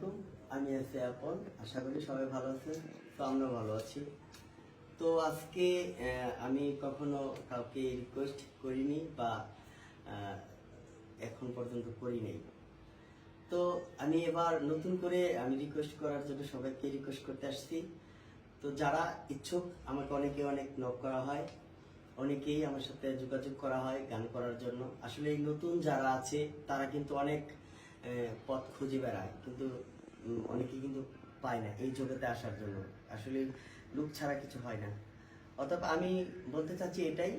আলাইকুম। আমি আছি আপন, আশা করি সবাই ভালো আছেন। তো আমরাও ভালো আছি। তো আজকে আমি কখনো কাউকে রিকোয়েস্ট করিনি বা আহ, এখন পর্যন্ত করি নাই। তো আমি এবার নতুন করে আমি রিকোয়েস্ট করার জন্য সবাইকে রিকোয়েস্ট করতে আসছি। তো যারা ইচ্ছুক, আমাকে অনেক নক করা হয়, অনেকেই আমার সাথে যোগাযোগ করা হয় গান করার জন্য। আসলে এই নতুন যারা আছে তারা কিন্তু অনেক পথ খুঁজে বেড়ায়, কিন্তু অনেকেই কিন্তু পায় না এই জগতে আসার জন্য। আসলে লুক ছাড়া কিছু হয় না। অতএব আমি বলতে চাচ্ছি এটাই,